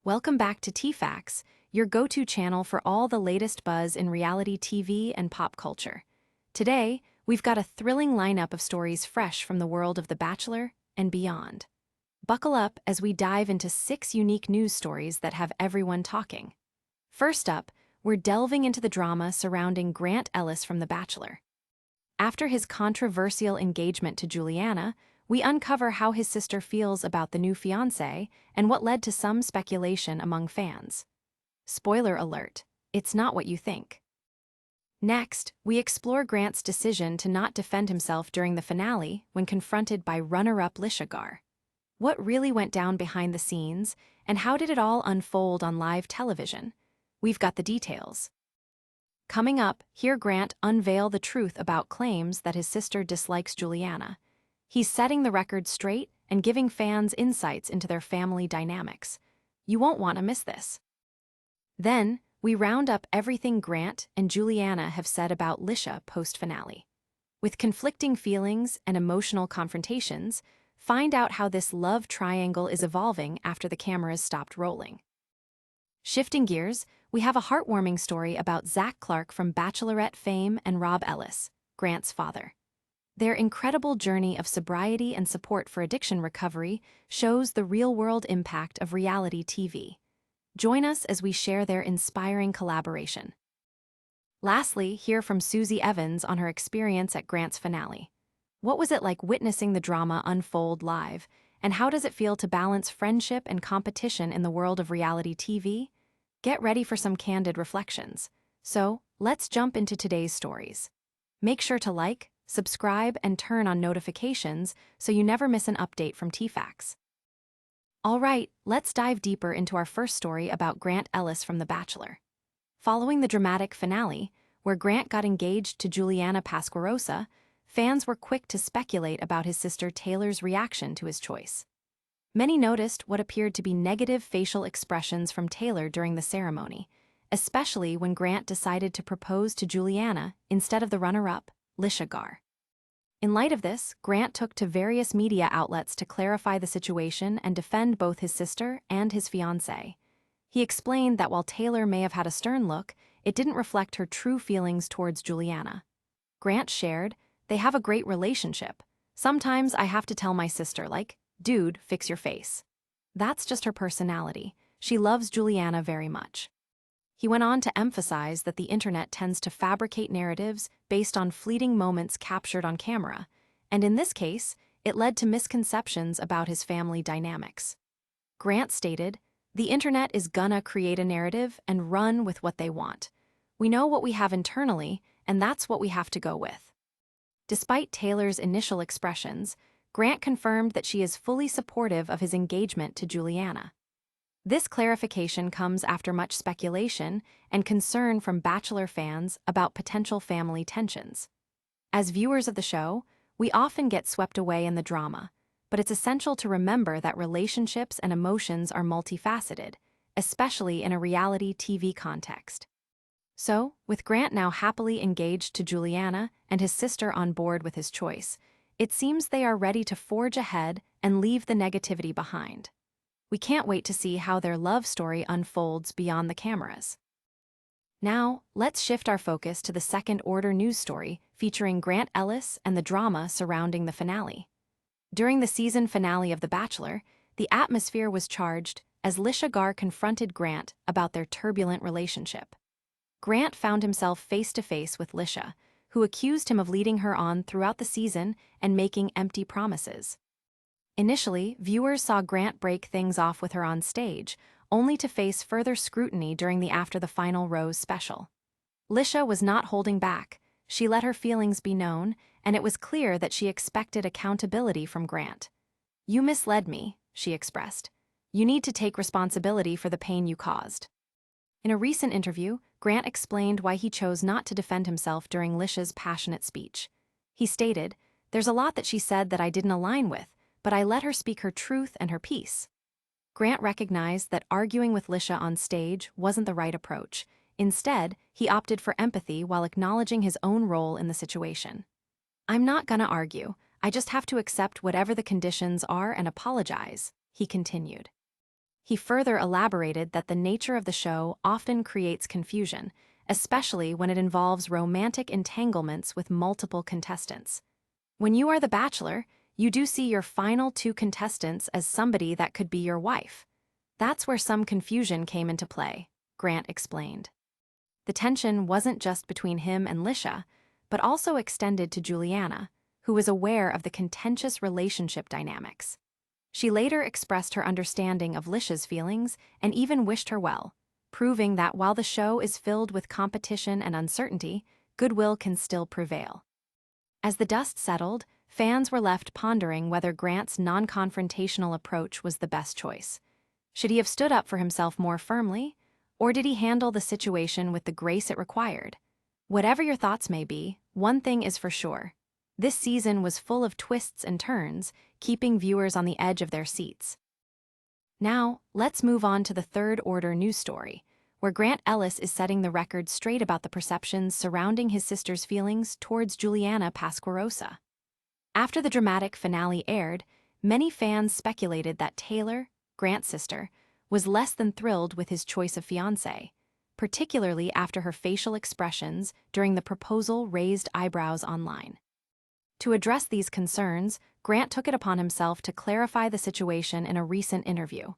Welcome back to TFacts, your go-to channel for all the latest buzz in reality TV and pop culture. Today, we've got a thrilling lineup of stories fresh from the world of The Bachelor and beyond. Buckle up as we dive into 6 unique news stories that have everyone talking. First up, we're delving into the drama surrounding Grant Ellis from The Bachelor. After his controversial engagement to Juliana, we uncover how his sister feels about the new fiancé and what led to some speculation among fans. Spoiler alert, it's not what you think. Next, we explore Grant's decision to not defend himself during the finale when confronted by runner-up Litia Garr. What really went down behind the scenes, and how did it all unfold on live television? We've got the details. Coming up, hear Grant unveil the truth about claims that his sister dislikes Juliana. He's setting the record straight and giving fans insights into their family dynamics. You won't want to miss this. Then, we round up everything Grant and Juliana have said about Litia post-finale. With conflicting feelings and emotional confrontations, find out how this love triangle is evolving after the cameras stopped rolling. Shifting gears, we have a heartwarming story about Zach Clark from Bachelorette fame and Rob Ellis, Grant's father. Their incredible journey of sobriety and support for addiction recovery shows the real-world impact of reality TV. Join us as we share their inspiring collaboration. Lastly, hear from Susie Evans on her experience at Grant's finale. What was it like witnessing the drama unfold live, and how does it feel to balance friendship and competition in the world of reality TV? Get ready for some candid reflections. So, let's jump into today's stories. Make sure to like, subscribe, and turn on notifications so you never miss an update from TFacts. All right, let's dive deeper into our first story about Grant Ellis from The Bachelor. Following the dramatic finale, where Grant got engaged to Juliana Pasquarosa, fans were quick to speculate about his sister Taylor's reaction to his choice. Many noticed what appeared to be negative facial expressions from Taylor during the ceremony, especially when Grant decided to propose to Juliana instead of the runner-up, Litia Garr. In light of this, Grant took to various media outlets to clarify the situation and defend both his sister and his fiancé. He explained that while Taylor may have had a stern look, it didn't reflect her true feelings towards Juliana. Grant shared, "They have a great relationship. Sometimes I have to tell my sister, like, dude, fix your face. That's just her personality. She loves Juliana very much." He went on to emphasize that the internet tends to fabricate narratives based on fleeting moments captured on camera, and in this case, it led to misconceptions about his family dynamics. Grant stated, "The internet is gonna create a narrative and run with what they want. We know what we have internally, and that's what we have to go with." Despite Taylor's initial expressions, Grant confirmed that she is fully supportive of his engagement to Juliana. This clarification comes after much speculation and concern from Bachelor fans about potential family tensions. As viewers of the show, we often get swept away in the drama, but it's essential to remember that relationships and emotions are multifaceted, especially in a reality TV context. So, with Grant now happily engaged to Juliana and his sister on board with his choice, it seems they are ready to forge ahead and leave the negativity behind. We can't wait to see how their love story unfolds beyond the cameras. Now, let's shift our focus to the second-order news story featuring Grant Ellis and the drama surrounding the finale. During the season finale of The Bachelor, the atmosphere was charged as Litia Garr confronted Grant about their turbulent relationship. Grant found himself face-to-face with Litia, who accused him of leading her on throughout the season and making empty promises. Initially, viewers saw Grant break things off with her on stage, only to face further scrutiny during the After the Final Rose special. Litia was not holding back. She let her feelings be known, and it was clear that she expected accountability from Grant. "You misled me," she expressed. "You need to take responsibility for the pain you caused." In a recent interview, Grant explained why he chose not to defend himself during Litia's passionate speech. He stated, "There's a lot that she said that I didn't align with, but I let her speak her truth and her piece." Grant recognized that arguing with Litia on stage wasn't the right approach. Instead, he opted for empathy while acknowledging his own role in the situation. "I'm not gonna argue, I just have to accept whatever the conditions are and apologize," he continued. He further elaborated that the nature of the show often creates confusion, especially when it involves romantic entanglements with multiple contestants. When you are the Bachelor, you do see your final two contestants as somebody that could be your wife. That's where some confusion came into play, Grant explained. The tension wasn't just between him and Litia, but also extended to Juliana, who was aware of the contentious relationship dynamics. She later expressed her understanding of Litia's feelings and even wished her well, proving that while the show is filled with competition and uncertainty, goodwill can still prevail. As the dust settled, fans were left pondering whether Grant's non-confrontational approach was the best choice. Should he have stood up for himself more firmly, or did he handle the situation with the grace it required? Whatever your thoughts may be, one thing is for sure. This season was full of twists and turns, keeping viewers on the edge of their seats. Now, let's move on to the third-order news story, where Grant Ellis is setting the record straight about the perceptions surrounding his sister's feelings towards Juliana Pasquarosa. After the dramatic finale aired, many fans speculated that Taylor, Grant's sister, was less than thrilled with his choice of fiancé, particularly after her facial expressions during the proposal raised eyebrows online. To address these concerns, Grant took it upon himself to clarify the situation in a recent interview.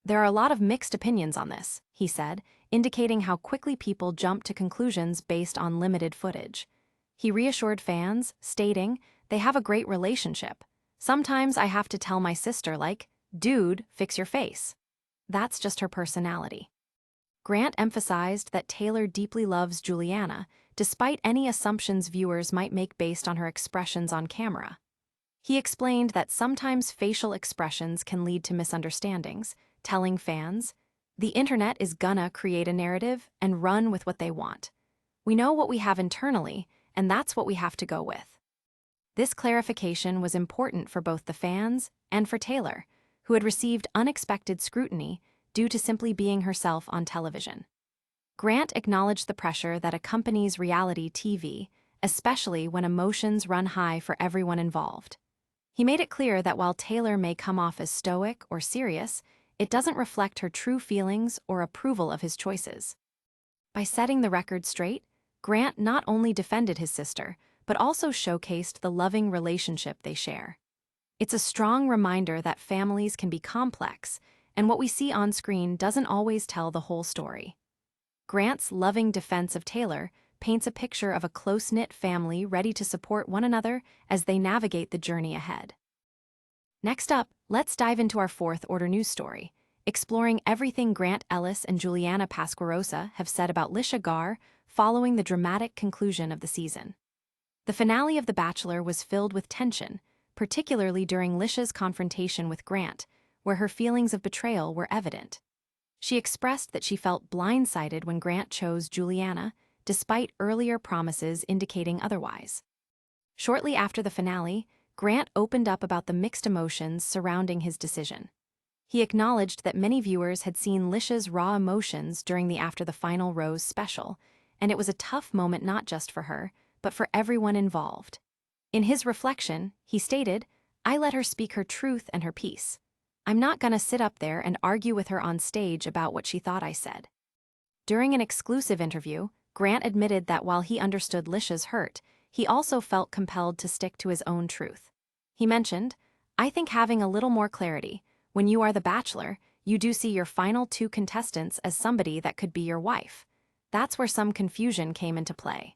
"There are a lot of mixed opinions on this," he said, indicating how quickly people jump to conclusions based on limited footage. He reassured fans, stating, "They have a great relationship. Sometimes I have to tell my sister, like, dude, fix your face. That's just her personality." Grant emphasized that Taylor deeply loves Juliana, despite any assumptions viewers might make based on her expressions on camera. He explained that sometimes facial expressions can lead to misunderstandings, telling fans, "The internet is gonna create a narrative and run with what they want. We know what we have internally, and that's what we have to go with." This clarification was important for both the fans and for Taylor, who had received unexpected scrutiny due to simply being herself on television. Grant acknowledged the pressure that accompanies reality TV, especially when emotions run high for everyone involved. He made it clear that while Taylor may come off as stoic or serious, it doesn't reflect her true feelings or approval of his choices. By setting the record straight, Grant not only defended his sister, but also showcased the loving relationship they share. It's a strong reminder that families can be complex, and what we see on screen doesn't always tell the whole story. Grant's loving defense of Taylor paints a picture of a close-knit family ready to support one another as they navigate the journey ahead. Next up, let's dive into our fourth-order news story, exploring everything Grant Ellis and Juliana Pasquarosa have said about Litia Garr following the dramatic conclusion of the season. The finale of The Bachelor was filled with tension, particularly during Litia's confrontation with Grant, where her feelings of betrayal were evident. She expressed that she felt blindsided when Grant chose Juliana, despite earlier promises indicating otherwise. Shortly after the finale, Grant opened up about the mixed emotions surrounding his decision. He acknowledged that many viewers had seen Litia's raw emotions during the After the Final Rose special, and it was a tough moment not just for her, but for everyone involved. In his reflection, he stated, "I let her speak her truth and her piece. I'm not gonna sit up there and argue with her on stage about what she thought I said." During an exclusive interview, Grant admitted that while he understood Litia's hurt, he also felt compelled to stick to his own truth. He mentioned, "I think having a little more clarity, when you are the Bachelor, you do see your final two contestants as somebody that could be your wife. That's where some confusion came into play."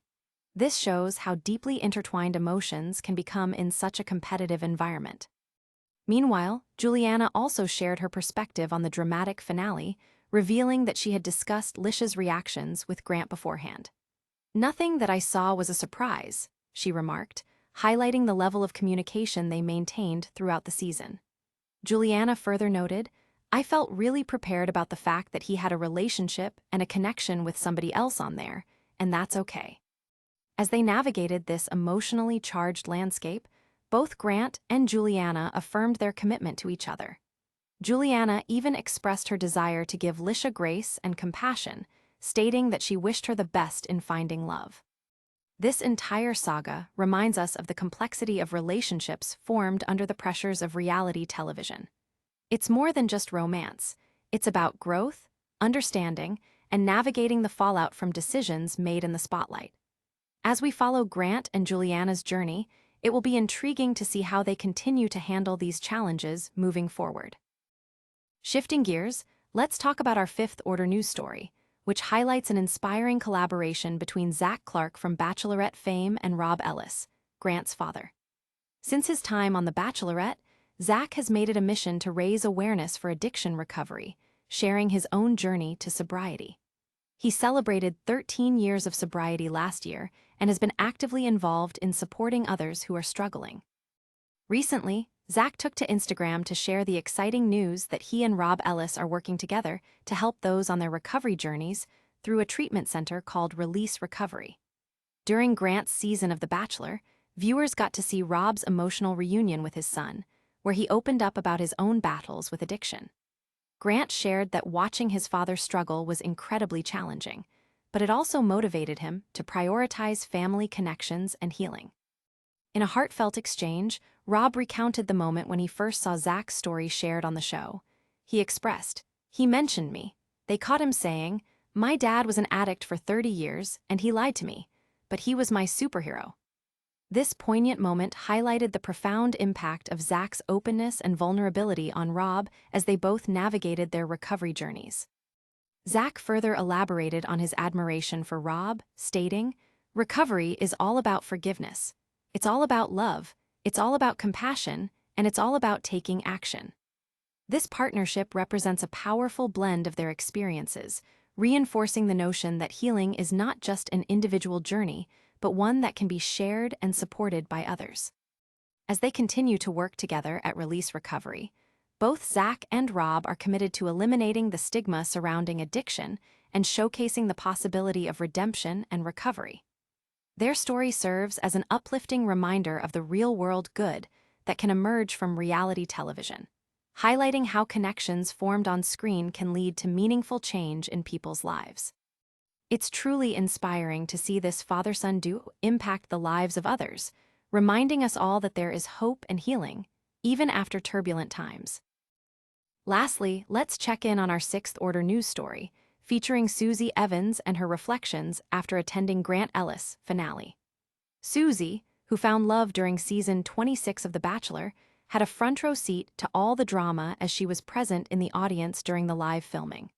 This shows how deeply intertwined emotions can become in such a competitive environment. Meanwhile, Juliana also shared her perspective on the dramatic finale, revealing that she had discussed Litia's reactions with Grant beforehand. "Nothing that I saw was a surprise," she remarked, highlighting the level of communication they maintained throughout the season. Juliana further noted, "I felt really prepared about the fact that he had a relationship and a connection with somebody else on there, and that's okay." As they navigated this emotionally charged landscape, both Grant and Juliana affirmed their commitment to each other. Juliana even expressed her desire to give Litia grace and compassion, stating that she wished her the best in finding love. This entire saga reminds us of the complexity of relationships formed under the pressures of reality television. It's more than just romance, It's about growth, understanding, and navigating the fallout from decisions made in the spotlight. As we follow Grant and Juliana's journey, it will be intriguing to see how they continue to handle these challenges moving forward. Shifting gears, let's talk about our fifth-order news story, which highlights an inspiring collaboration between Zach Clark from Bachelorette fame and Rob Ellis, Grant's father. Since his time on The Bachelorette, Zach has made it a mission to raise awareness for addiction recovery, sharing his own journey to sobriety. He celebrated 13 years of sobriety last year and has been actively involved in supporting others who are struggling. Recently, Zach took to Instagram to share the exciting news that he and Rob Ellis are working together to help those on their recovery journeys through a treatment center called Release Recovery. During Grant's season of The Bachelor, viewers got to see Rob's emotional reunion with his son, where he opened up about his own battles with addiction. Grant shared that watching his father struggle was incredibly challenging, but it also motivated him to prioritize family connections and healing. In a heartfelt exchange, Rob recounted the moment when he first saw Zach's story shared on the show. He expressed, "He mentioned me. They caught him saying, 'My dad was an addict for 30 years, and he lied to me, but he was my superhero.'" This poignant moment highlighted the profound impact of Zach's openness and vulnerability on Rob as they both navigated their recovery journeys. Zach further elaborated on his admiration for Rob, stating, "Recovery is all about forgiveness. It's all about love, it's all about compassion, and it's all about taking action." This partnership represents a powerful blend of their experiences, reinforcing the notion that healing is not just an individual journey, but one that can be shared and supported by others. As they continue to work together at Release Recovery, both Zach and Rob are committed to eliminating the stigma surrounding addiction and showcasing the possibility of redemption and recovery. Their story serves as an uplifting reminder of the real-world good that can emerge from reality television, highlighting how connections formed on screen can lead to meaningful change in people's lives. It's truly inspiring to see this father-son duo impact the lives of others, reminding us all that there is hope and healing, even after turbulent times. Lastly, let's check in on our sixth-order news story, featuring Susie Evans and her reflections after attending Grant Ellis finale. Susie, who found love during season 26 of The Bachelor, had a front-row seat to all the drama as she was present in the audience during the live filming.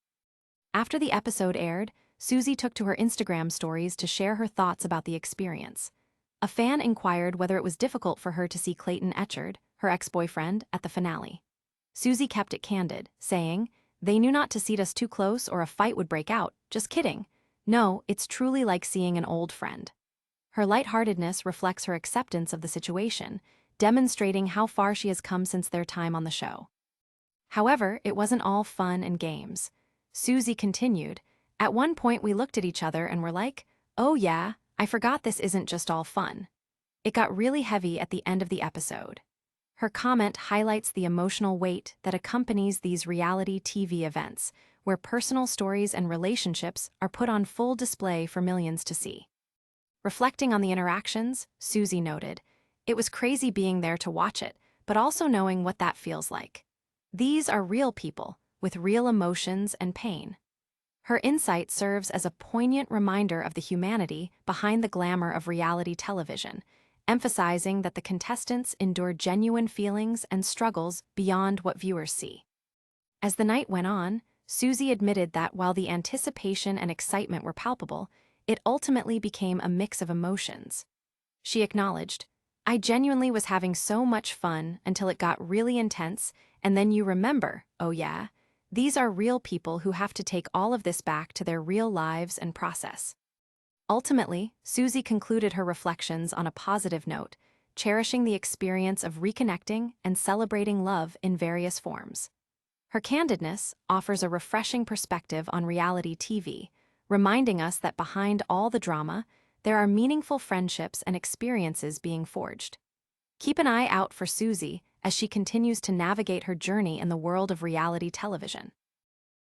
After the episode aired, Susie took to her Instagram stories to share her thoughts about the experience. A fan inquired whether it was difficult for her to see Clayton Etchard, her ex-boyfriend, at the finale. Susie kept it candid, saying, "They knew not to seat us too close or a fight would break out. Just kidding. No, it's truly like seeing an old friend." Her lightheartedness reflects her acceptance of the situation, demonstrating how far she has come since their time on the show. However, it wasn't all fun and games. Susie continued, "At one point we looked at each other and were like, 'Oh yeah, I forgot this isn't just all fun.' It got really heavy at the end of the episode." Her comment highlights the emotional weight that accompanies these reality TV events, where personal stories and relationships are put on full display for millions to see. Reflecting on the interactions, Susie noted, "It was crazy being there to watch it, but also knowing what that feels like. These are real people, with real emotions and pain." Her insight serves as a poignant reminder of the humanity behind the glamour of reality television, emphasizing that the contestants endure genuine feelings and struggles beyond what viewers see. As the night went on, Susie admitted that while the anticipation and excitement were palpable, it ultimately became a mix of emotions. She acknowledged, "I genuinely was having so much fun until it got really intense, and then you remember, oh yeah, these are real people who have to take all of this back to their real lives and process." Ultimately, Susie concluded her reflections on a positive note, cherishing the experience of reconnecting and celebrating love in various forms. Her candidness offers a refreshing perspective on reality TV, reminding us that behind all the drama, there are meaningful friendships and experiences being forged. Keep an eye out for Susie as she continues to navigate her journey in the world of reality television.